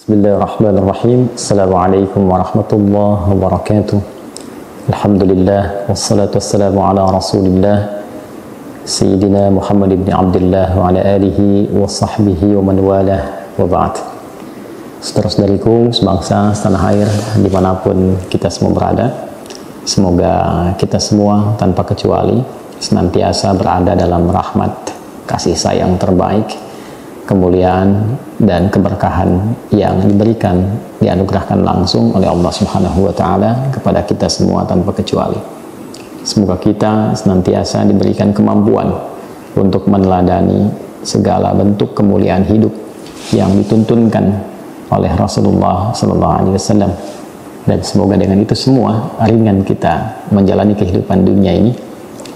Bismillahirrahmanirrahim. Assalamualaikum warahmatullahi wabarakatuh. Alhamdulillah wassalatu wassalamu ala Rasulillah Sayyidina Muhammad ibn Abdullah wa ala alihi wa sahbihi wa man walah wa ba'd. Saudara-saudariku sebangsa setanah air dimanapun kita semua berada, semoga kita semua tanpa kecuali senantiasa berada dalam rahmat, kasih sayang terbaik, kemuliaan dan keberkahan yang diberikan, dianugerahkan langsung oleh Allah Subhanahu wa Ta'ala kepada kita semua tanpa kecuali. Semoga kita senantiasa diberikan kemampuan untuk meneladani segala bentuk kemuliaan hidup yang dituntunkan oleh Rasulullah SAW, dan semoga dengan itu semua ringan kita menjalani kehidupan dunia ini,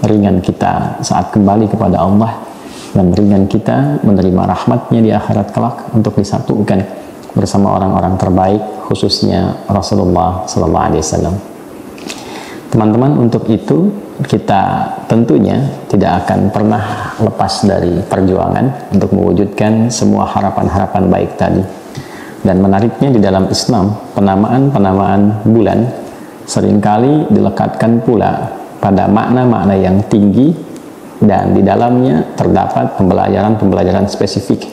ringan kita saat kembali kepada Allah, dan ringan kita menerima rahmatnya di akhirat kelak untuk disatukan bersama orang-orang terbaik, khususnya Rasulullah SAW. Teman-teman, untuk itu kita tentunya tidak akan pernah lepas dari perjuangan untuk mewujudkan semua harapan-harapan baik tadi. Dan menariknya di dalam Islam, penamaan-penamaan bulan seringkali dilekatkan pula pada makna-makna yang tinggi, dan di dalamnya terdapat pembelajaran-pembelajaran spesifik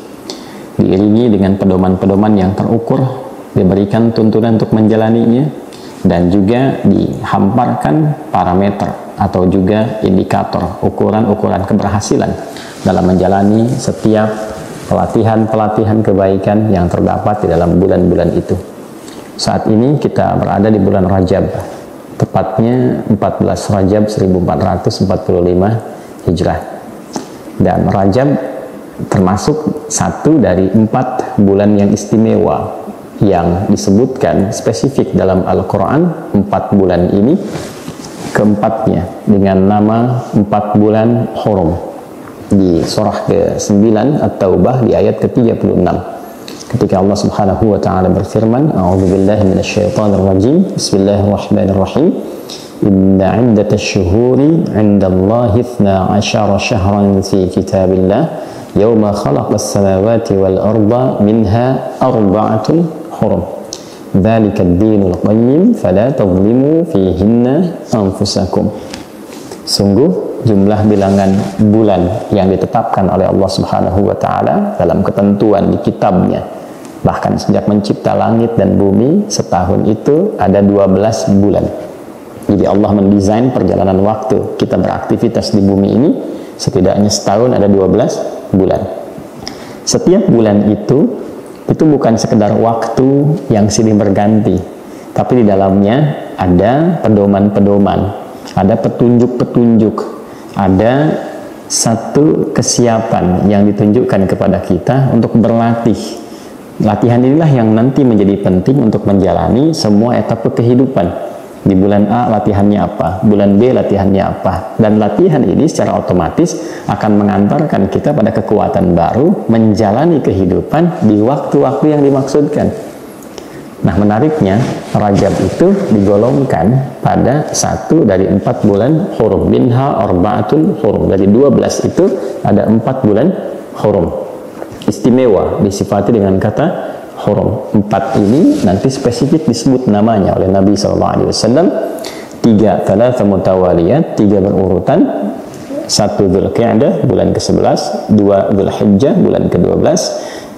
diiringi dengan pedoman-pedoman yang terukur, diberikan tuntunan untuk menjalaninya, dan juga dihamparkan parameter atau juga indikator ukuran-ukuran keberhasilan dalam menjalani setiap pelatihan-pelatihan kebaikan yang terdapat di dalam bulan-bulan itu. Saat ini kita berada di bulan Rajab, tepatnya 14 Rajab 1445 Hijrah, dan Rajab termasuk satu dari 4 bulan yang istimewa yang disebutkan spesifik dalam Al-Quran. 4 bulan ini keempatnya dengan nama 4 bulan Hurum di surah ke-9 At-Taubah di ayat ke-36, ketika Allah Subhanahu wa Ta'ala berfirman, A'udzubillahi minasyaitonirrajim, Bismillahirrahmanirrahim, Inna 'iddatash syuhuri 'indallahi 12 syahran fi kitabillah yawma khalaqas samawati wal arda minha arba'atun hurum dzalika ad-dinul qayyim fala tadhlimu fihinna anfusakum. Sungguh jumlah bilangan bulan yang ditetapkan oleh Allah Subhanahu wa Ta'ala dalam ketentuan di kitabnya, bahkan sejak mencipta langit dan bumi, setahun itu ada 12 bulan. Jadi Allah mendesain perjalanan waktu kita beraktivitas di bumi ini, setidaknya setahun ada 12 bulan. Setiap bulan itu bukan sekedar waktu yang silih berganti, tapi di dalamnya ada pedoman-pedoman, ada petunjuk-petunjuk, ada satu kesiapan yang ditunjukkan kepada kita untuk berlatih. Latihan inilah yang nanti menjadi penting untuk menjalani semua etapa kehidupan. Di bulan A latihannya apa, bulan B latihannya apa, dan latihan ini secara otomatis akan mengantarkan kita pada kekuatan baru menjalani kehidupan di waktu-waktu yang dimaksudkan. Nah, menariknya Rajab itu digolongkan pada 1 dari 4 bulan Hurum, minha arba'atun hurum. Dari 12 itu ada 4 bulan Hurum istimewa, disifati dengan kata Hurum. 4 ini nanti spesifik disebut namanya oleh Nabi SAW. 3 thalatha mutawaliyat, 3 berurutan. 1 Dzulqa'dah bulan ke-11, 2 Dzulhijjah bulan ke-12,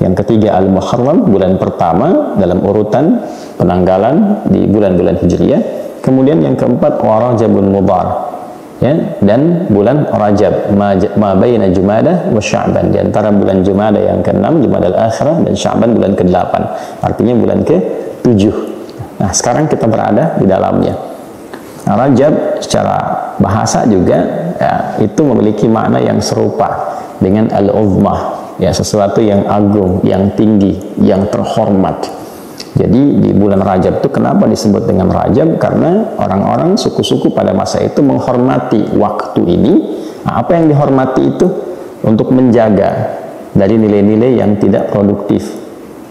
yang ketiga Al-Muharram bulan pertama dalam urutan penanggalan di bulan-bulan Hijriyah, kemudian yang keempat Rajabun Mudhar, ya, dan bulan Rajab ma baina Jumadah wa Sya'ban, di antara bulan Jumadah yang ke-6, Jumadal Akhirah, dan Sya'ban bulan ke-8, artinya bulan ke-7. Nah, sekarang kita berada di dalamnya. Nah, Rajab secara bahasa juga ya, itu memiliki makna yang serupa dengan Al-Uzmah, ya, sesuatu yang agung, yang tinggi, yang terhormat. Jadi di bulan Rajab itu kenapa disebut dengan Rajab? Karena orang-orang suku-suku pada masa itu menghormati waktu ini. Nah, apa yang dihormati itu? Untuk menjaga dari nilai-nilai yang tidak produktif,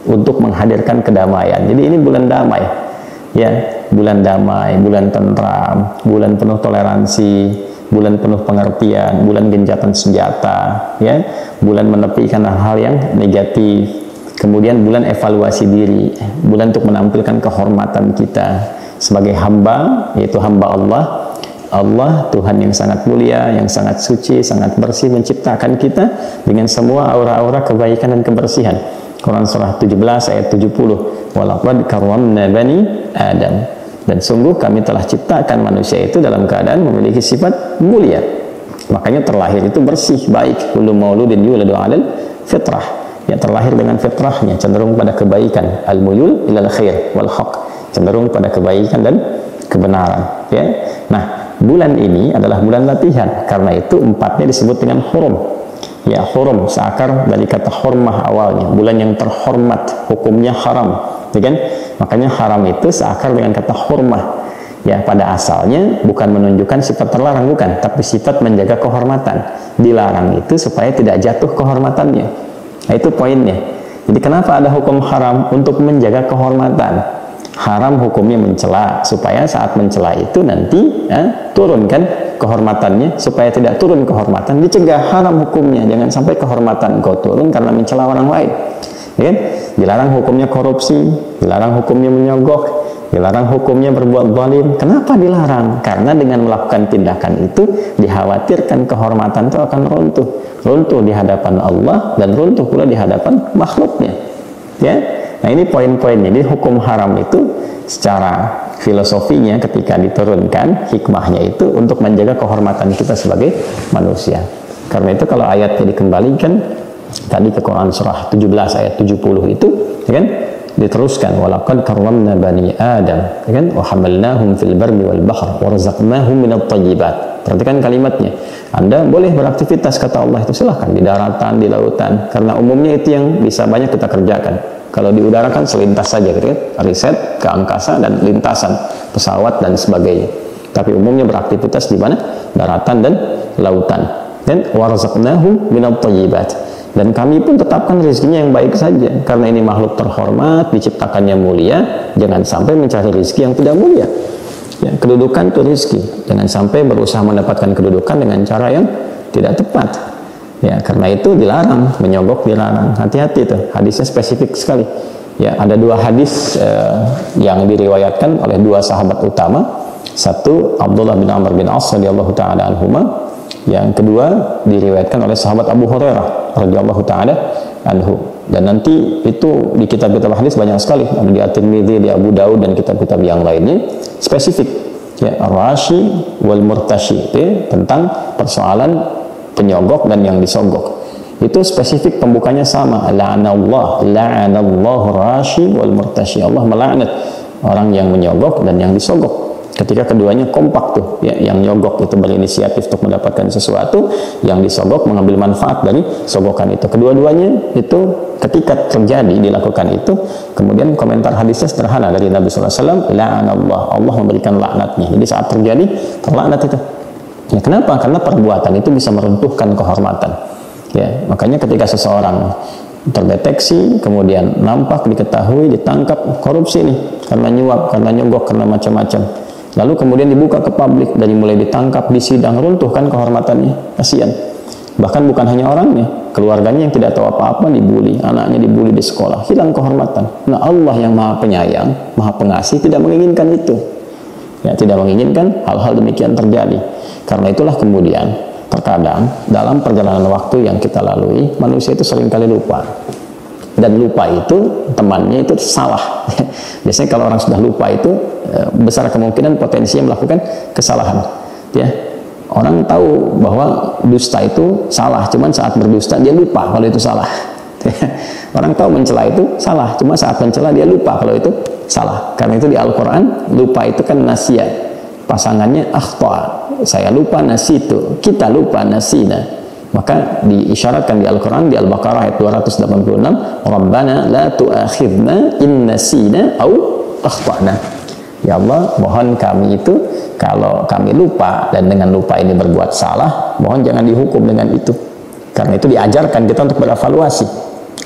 untuk menghadirkan kedamaian. Jadi ini bulan damai, ya, bulan damai, bulan tentram, bulan penuh toleransi, bulan penuh pengertian, bulan gencatan senjata, ya, bulan menepikan hal-hal yang negatif, Kemudian bulan evaluasi diri, bulan untuk menampilkan kehormatan kita sebagai hamba, yaitu hamba Allah. Allah Tuhan yang sangat mulia, yang sangat suci, sangat bersih, menciptakan kita dengan semua aura-aura kebaikan dan kebersihan. Quran surah 17 ayat 70. Walaqad karramna bani Adam. Dan sungguh kami telah ciptakan manusia itu dalam keadaan memiliki sifat mulia. Makanya terlahir itu bersih, baik. Kullu mauludin yuladu 'alal fitrah. Ya, terlahir dengan fitrahnya, cenderung pada kebaikan. Al-muyul ilal khair wal haq. Cenderung pada kebaikan dan kebenaran, ya. Nah, bulan ini adalah bulan latihan. Karena itu empatnya disebut dengan hurum. Ya, hurum seakar dari kata hurmah awalnya, bulan yang terhormat, hukumnya haram, ya kan? Makanya haram itu seakar dengan kata hurmah. Ya, pada asalnya bukan menunjukkan sifat terlarang, bukan, tapi sifat menjaga kehormatan. Dilarang itu supaya tidak jatuh kehormatannya. Nah, itu poinnya. Jadi kenapa ada hukum haram? Untuk menjaga kehormatan. Haram hukumnya mencela, supaya saat mencela itu nanti turunkan kehormatannya, supaya tidak turun kehormatan, dicegah. Haram hukumnya, jangan sampai kehormatan kau turun karena mencela orang lain, ya kan? Dilarang hukumnya korupsi, dilarang hukumnya menyogok, dilarang hukumnya berbuat zalim. Kenapa dilarang? Karena dengan melakukan tindakan itu dikhawatirkan kehormatan itu akan runtuh di hadapan Allah dan runtuh pula di hadapan makhluknya, ya. Nah, ini poin-poinnya. Jadi hukum haram itu secara filosofinya ketika diturunkan, hikmahnya itu untuk menjaga kehormatan kita sebagai manusia. Karena itu kalau ayatnya dikembalikan tadi ke Quran surah 17 ayat 70 itu, ya kan, diteruskan walaqad karramna bani Adam, ya kan, wa hamalnahum fil barri wal bahr wa razaqnahum minat thayyibat. Perhatikan kalimatnya. Anda boleh beraktivitas, kata Allah itu, silahkan di daratan, di lautan, karena umumnya itu yang bisa banyak kita kerjakan. Kalau di udara kan selintas saja, gitu kan? Riset ke angkasa dan lintasan pesawat dan sebagainya. Tapi umumnya beraktivitas di mana? Daratan dan lautan. Dan warzaqnahum minat thayyibat. Dan kami pun tetapkan rezekinya yang baik saja, karena ini makhluk terhormat, diciptakannya mulia. Jangan sampai mencari rezeki yang tidak mulia. Ya, kedudukan itu rezeki. Jangan sampai berusaha mendapatkan kedudukan dengan cara yang tidak tepat. Ya, karena itu dilarang, menyogok dilarang. Hati-hati tuh, hadisnya spesifik sekali. Ya, ada dua hadis yang diriwayatkan oleh dua sahabat utama. Satu Abdullah bin Amr bin As radhiyallahu taala anhuma. Yang kedua diriwayatkan oleh sahabat Abu Hurairah radhiyallahu taala anhu. Dan nanti itu di kitab-kitab hadis banyak sekali, ada di At-Tirmidzi, di Abu Daud dan kitab-kitab yang lainnya spesifik. Ya, ar-rashi wal murtashi, itu tentang persoalan penyogok dan yang disogok. Itu spesifik pembukanya sama, la'anallahu rashi wal murtashi. Allah melaknat orang yang menyogok dan yang disogok. Ketika keduanya kompak tuh, ya, yang nyogok itu berinisiatif untuk mendapatkan sesuatu, yang disogok mengambil manfaat dari sogokan itu. Kedua-duanya itu ketika terjadi dilakukan itu, kemudian komentar hadisnya sederhana dari Nabi SAW, la'anallah, Allah memberikan laknatnya. Jadi saat terjadi terlaknat itu. Ya, kenapa? Karena perbuatan itu bisa meruntuhkan kehormatan. Ya, makanya ketika seseorang terdeteksi, kemudian nampak, diketahui, ditangkap korupsi nih, karena nyuap, karena nyogok, karena macam-macam, lalu kemudian dibuka ke publik, dari mulai ditangkap, disidang, runtuhkan kehormatannya, kasihan. Bahkan bukan hanya orangnya, keluarganya yang tidak tahu apa-apa dibully, anaknya dibully di sekolah, hilang kehormatan. Nah, Allah yang maha penyayang, maha pengasih tidak menginginkan itu. Ya, tidak menginginkan hal-hal demikian terjadi. Karena itulah kemudian terkadang dalam perjalanan waktu yang kita lalui, manusia itu seringkali lupa. Dan lupa itu temannya itu salah. Biasanya kalau orang sudah lupa itu besar kemungkinan potensinya melakukan kesalahan. Ya, orang tahu bahwa dusta itu salah, cuman saat berdusta dia lupa kalau itu salah. Orang tahu mencela itu salah, cuma saat mencela dia lupa kalau itu salah. Karena itu di Al-Quran lupa itu kan nasya, pasangannya akhta. Saya lupa, nasitu, kita lupa, nasina. Maka diisyaratkan di Al-Quran di Al-Baqarah ayat 286, Rabbana la tu'akhidna in nasina au akhtana. Ya Allah, mohon kami itu kalau kami lupa dan dengan lupa ini berbuat salah, mohon jangan dihukum dengan itu. Karena itu diajarkan kita untuk berevaluasi.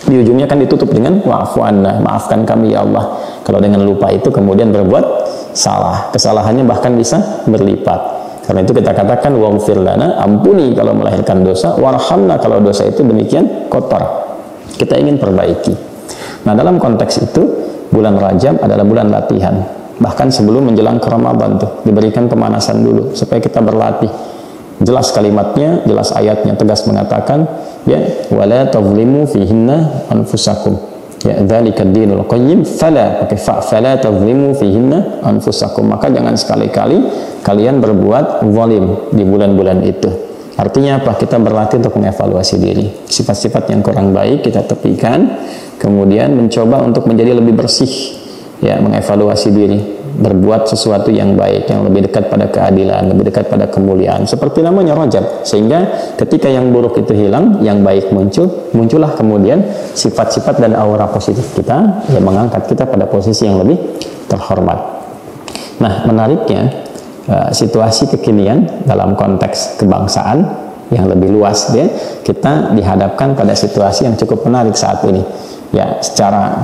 Di ujungnya kan ditutup dengan wa'fu anna, maafkan kami ya Allah. Kalau dengan lupa itu kemudian berbuat salah, kesalahannya bahkan bisa berlipat. Karena itu kita katakan waghfir lana, ampuni kalau melahirkan dosa, warhamna kalau dosa itu demikian kotor. Kita ingin perbaiki. Nah, dalam konteks itu bulan Rajab adalah bulan latihan. Bahkan sebelum menjelang ke Ramadan tuh diberikan pemanasan dulu supaya kita berlatih. Jelas kalimatnya, jelas ayatnya, tegas mengatakan ya wala tazlimu fihinna anfusakum. Ya dzalika dinul qayyim fala tazlimu fihinna anfusakum. Maka jangan sekali-kali kalian berbuat zalim di bulan-bulan itu. Artinya apa? Kita berlatih untuk mengevaluasi diri. Sifat-sifat yang kurang baik kita tepikan, kemudian mencoba untuk menjadi lebih bersih. Ya, mengevaluasi diri, berbuat sesuatu yang baik, yang lebih dekat pada keadilan, lebih dekat pada kemuliaan, seperti namanya Rajab. Sehingga ketika yang buruk itu hilang, yang baik muncullah kemudian sifat-sifat dan aura positif kita yang mengangkat kita pada posisi yang lebih terhormat. Nah, menariknya situasi kekinian dalam konteks kebangsaan yang lebih luas, ya, kita dihadapkan pada situasi yang cukup menarik saat ini. Ya, secara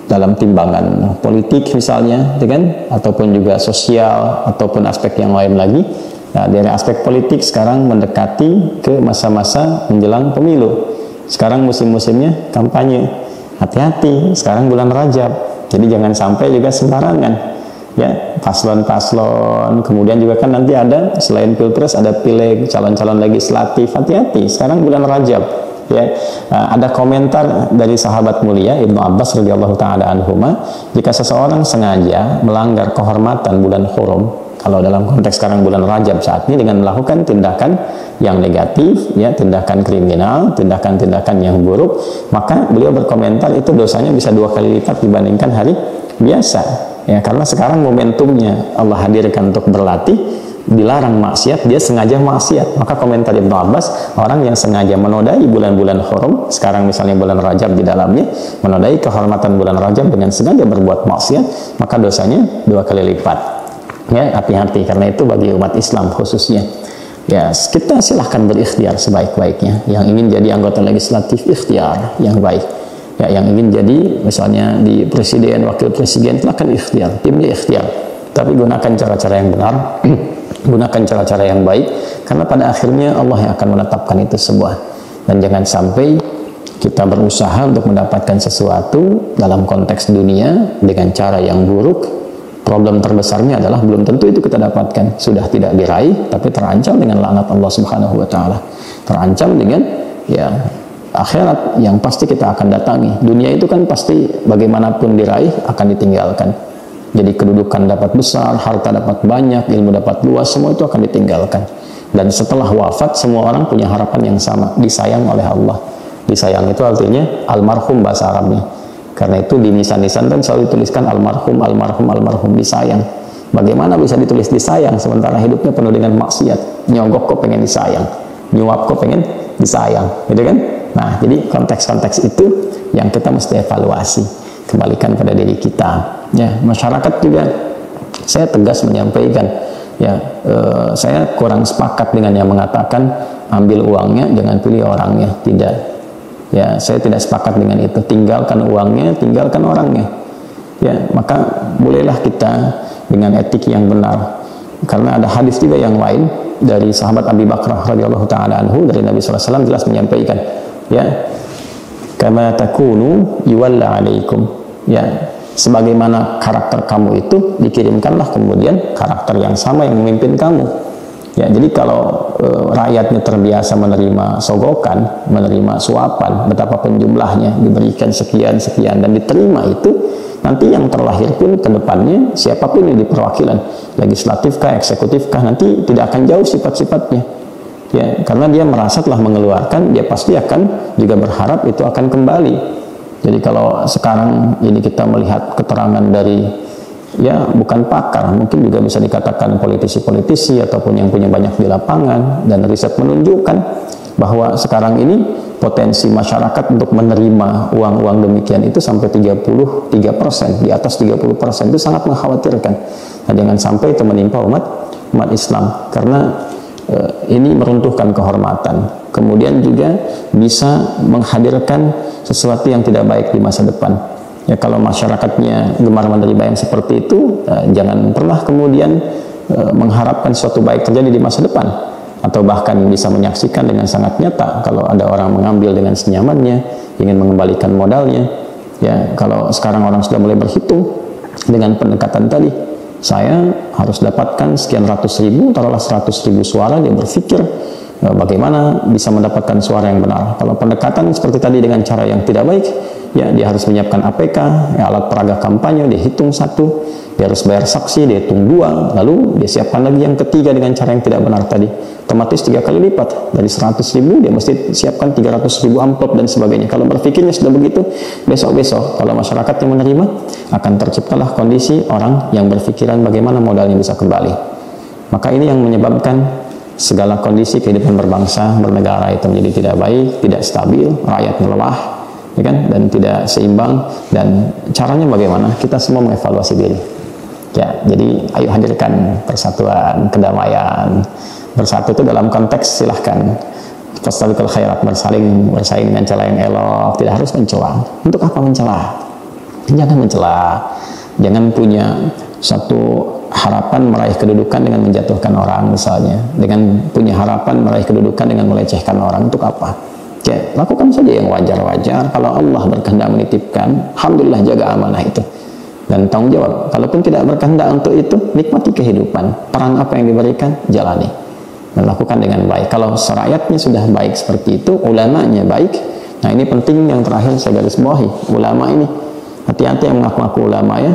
dalam timbangan politik misalnya, kan, ataupun juga sosial, ataupun aspek yang lain lagi. Nah, dari aspek politik sekarang mendekati ke masa-masa menjelang pemilu. Sekarang musim-musimnya kampanye. Hati-hati, sekarang bulan Rajab. Jadi jangan sampai juga sembarangan. Ya, paslon-paslon, kemudian juga kan nanti ada selain pilpres ada pileg, calon-calon legislatif. Hati-hati, sekarang bulan Rajab. Ya, ada komentar dari sahabat mulia Ibnu Abbas radhiyallahu taala anhuma, jika seseorang sengaja melanggar kehormatan bulan Hurum, kalau dalam konteks sekarang bulan Rajab saat ini, dengan melakukan tindakan yang negatif, ya, tindakan kriminal, tindakan-tindakan yang buruk, maka beliau berkomentar itu dosanya bisa 2 kali lipat dibandingkan hari biasa. Ya, karena sekarang momentumnya Allah hadirkan untuk berlatih, dilarang maksiat, dia sengaja maksiat. Maka komentar Ibnu Abbas, orang yang sengaja menodai bulan-bulan Hurum, sekarang misalnya bulan Rajab di dalamnya, menodai kehormatan bulan Rajab dengan sengaja berbuat maksiat, maka dosanya 2 kali lipat. Ya, hati-hati, karena itu bagi umat Islam khususnya. Ya, kita silahkan berikhtiar sebaik-baiknya. Yang ingin jadi anggota legislatif, ikhtiar yang baik. Ya, yang ingin jadi misalnya di presiden, wakil presiden, silahkan ikhtiar, timnya ikhtiar. Tapi gunakan cara-cara yang benar, gunakan cara-cara yang baik, karena pada akhirnya Allah yang akan menetapkan itu semua. Dan jangan sampai kita berusaha untuk mendapatkan sesuatu dalam konteks dunia dengan cara yang buruk. Problem terbesarnya adalah belum tentu itu kita dapatkan, sudah tidak diraih, tapi terancam dengan laknat Allah Subhanahu wa taala. Terancam dengan ya akhirat yang pasti kita akan datangi. Dunia itu kan pasti bagaimanapun diraih akan ditinggalkan. Jadi kedudukan dapat besar, harta dapat banyak, ilmu dapat luas, semua itu akan ditinggalkan. Dan setelah wafat, semua orang punya harapan yang sama, disayang oleh Allah. Disayang itu artinya almarhum bahasa Arabnya. Karena itu di nisan-nisan kan selalu dituliskan almarhum, almarhum, almarhum, disayang. Bagaimana bisa ditulis disayang sementara hidupnya penuh dengan maksiat? Nyogok kok pengen disayang, nyuap kok pengen disayang, gitu kan? Nah, jadi konteks-konteks itu yang kita mesti evaluasi, kembalikan pada diri kita. Ya, masyarakat juga, saya tegas menyampaikan, ya, saya kurang sepakat dengan yang mengatakan ambil uangnya, jangan pilih orangnya. Tidak, ya, saya tidak sepakat dengan itu. Tinggalkan uangnya, tinggalkan orangnya. Ya, maka bolehlah kita dengan etik yang benar. Karena ada hadis juga yang lain dari sahabat Abi Bakrah radhiyallahu taala anhu, dari Nabi sallallahu alaihi wasallam jelas menyampaikan, ya, kama takunu yuwalla alaikum. Ya, sebagaimana karakter kamu itu, dikirimkanlah kemudian karakter yang sama yang memimpin kamu. Ya, jadi kalau rakyatnya terbiasa menerima sogokan, menerima suapan, betapapun jumlahnya, diberikan sekian-sekian dan diterima itu, nanti yang terlahir pun ke depannya, siapapun yang di perwakilan, legislatif kah, eksekutif kah, nanti tidak akan jauh sifat-sifatnya. Ya, karena dia merasa telah mengeluarkan, dia pasti akan juga berharap itu akan kembali. Jadi kalau sekarang ini kita melihat keterangan dari, ya, bukan pakar, mungkin juga bisa dikatakan politisi-politisi ataupun yang punya banyak di lapangan, dan riset menunjukkan bahwa sekarang ini potensi masyarakat untuk menerima uang-uang demikian itu sampai 33%, di atas 30%, itu sangat mengkhawatirkan. Nah, jangan sampai itu menimpa umat Islam, karena ini meruntuhkan kehormatan, kemudian juga bisa menghadirkan sesuatu yang tidak baik di masa depan. Ya, kalau masyarakatnya gemar menerima yang seperti itu, jangan pernah kemudian mengharapkan sesuatu baik terjadi di masa depan, atau bahkan bisa menyaksikan dengan sangat nyata kalau ada orang mengambil dengan senyamannya, ingin mengembalikan modalnya. Ya, kalau sekarang orang sudah mulai berhitung dengan pendekatan tadi, saya harus dapatkan sekian ratus ribu, taruhlah 100.000 suara, dia berpikir bagaimana bisa mendapatkan suara yang benar. Kalau pendekatan seperti tadi dengan cara yang tidak baik, ya dia harus menyiapkan APK, ya, alat peraga kampanye, dia hitung satu, dia harus bayar saksi, dia hitung dua, lalu dia siapkan lagi yang ketiga dengan cara yang tidak benar tadi, otomatis 3 kali lipat, dari 100.000 dia mesti siapkan 300.000 amplop dan sebagainya. Kalau berpikirnya sudah begitu, besok-besok kalau masyarakat yang menerima, akan terciptalah kondisi orang yang berpikiran bagaimana modalnya bisa kembali. Maka ini yang menyebabkan segala kondisi kehidupan berbangsa, bernegara itu menjadi tidak baik, tidak stabil, rakyatnya lelah, ya kan, dan tidak seimbang. Dan caranya bagaimana? Kita semua mengevaluasi diri. Ya, jadi ayo hadirkan persatuan, kedamaian. Bersatu itu dalam konteks silahkan fastabiqul khairat, bersaing dengan cara yang elok, tidak harus mencela. Untuk apa mencela? Jangan mencela. Jangan punya satu harapan meraih kedudukan dengan menjatuhkan orang misalnya, dengan punya harapan meraih kedudukan dengan melecehkan orang. Untuk apa? Ya, lakukan saja yang wajar-wajar. Kalau Allah berkehendak menitipkan, alhamdulillah, jaga amanah itu dan tanggung jawab. Kalaupun tidak berkehendak untuk itu, nikmati kehidupan. Peran apa yang diberikan, jalani dan lakukan dengan baik. Kalau rakyatnya sudah baik seperti itu, ulamanya baik. Nah, ini penting yang terakhir saya garis bawahi. Ulama ini, hati-hati yang mengaku-ngaku ulama, ya,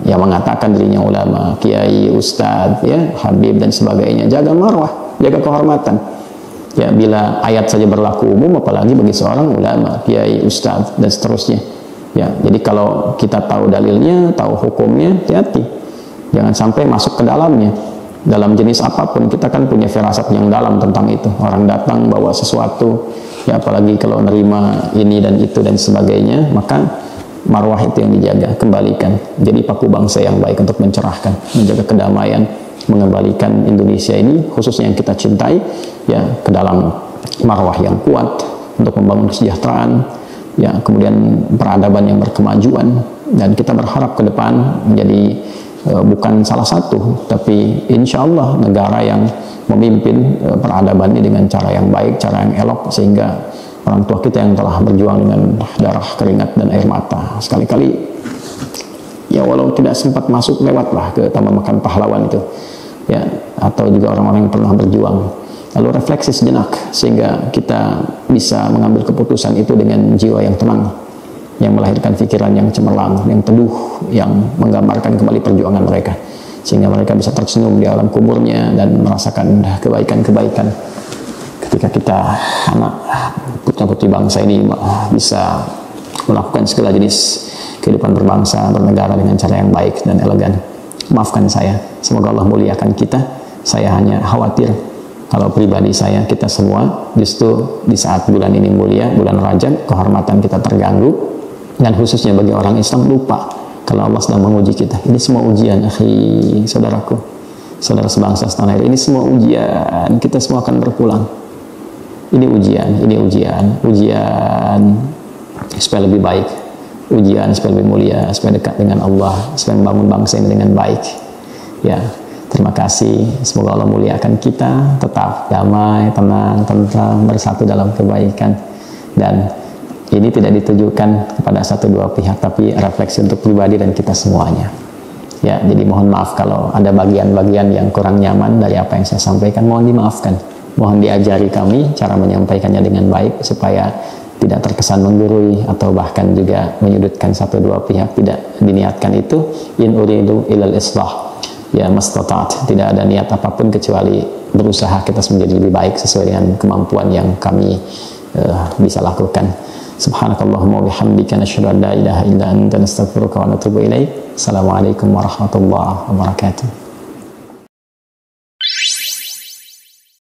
yang mengatakan dirinya ulama, kiai, ustadz, ya, habib dan sebagainya. Jaga marwah, jaga kehormatan. Ya, bila ayat saja berlaku umum, apalagi bagi seorang ulama, kiai, ustadz dan seterusnya. Ya, jadi kalau kita tahu dalilnya, tahu hukumnya, hati-hati. Jangan sampai masuk ke dalamnya. Dalam jenis apapun, kita kan punya firasat yang dalam tentang itu. Orang datang bawa sesuatu, ya, apalagi kalau nerima ini dan itu dan sebagainya, maka marwah itu yang dijaga, kembalikan. Jadi paku bangsa yang baik untuk mencerahkan, menjaga kedamaian, mengembalikan Indonesia ini, khususnya yang kita cintai, ya, ke dalam marwah yang kuat untuk membangun kesejahteraan, ya, kemudian peradaban yang berkemajuan. Dan kita berharap ke depan menjadi bukan salah satu, tapi insya Allah negara yang memimpin peradaban ini dengan cara yang baik, cara yang elok, sehingga orang tua kita yang telah berjuang dengan darah, keringat, dan air mata, sekali-kali, ya, walau tidak sempat masuk, lewatlah ke Taman Makan Pahlawan itu, ya, atau juga orang-orang yang pernah berjuang, lalu refleksi sejenak, sehingga kita bisa mengambil keputusan itu dengan jiwa yang tenang, yang melahirkan pikiran yang cemerlang, yang teduh, yang menggambarkan kembali perjuangan mereka, sehingga mereka bisa tersenyum di alam kuburnya dan merasakan kebaikan-kebaikan ketika kita, anak putra-putri bangsa ini, bisa melakukan segala jenis kehidupan berbangsa, bernegara dengan cara yang baik dan elegan. Maafkan saya, semoga Allah muliakan kita. Saya hanya khawatir kalau pribadi saya, kita semua justru di saat bulan ini mulia, bulan Rajab, kehormatan kita terganggu. Dan khususnya bagi orang Islam, lupa kalau Allah sedang menguji kita. Ini semua ujian, akhi, saudaraku, saudara sebangsa setanah air. Ini semua ujian, kita semua akan berpulang. Ini ujian supaya lebih baik, ujian supaya lebih mulia, supaya dekat dengan Allah, supaya membangun bangsa ini dengan baik. Ya, terima kasih. Semoga Allah muliakan kita, tetap damai, tenang, tentram, bersatu dalam kebaikan. Dan ini tidak ditujukan kepada satu dua pihak, tapi refleksi untuk pribadi dan kita semuanya. Ya, jadi mohon maaf kalau ada bagian-bagian yang kurang nyaman dari apa yang saya sampaikan, mohon dimaafkan. Mohon diajari kami cara menyampaikannya dengan baik, supaya tidak terkesan menggurui atau bahkan juga menyudutkan satu dua pihak. Tidak diniatkan itu. In uridu ilal islah, ya mastata'at. Tidak ada niat apapun kecuali berusaha kita menjadi lebih baik sesuai dengan kemampuan yang kami bisa lakukan. Subhanakallahumma wa bihamdika nasyhadu an la ilaha illa anta nastaghfiruka wa natubu ilaik. Assalamualaikum warahmatullahi wabarakatuh.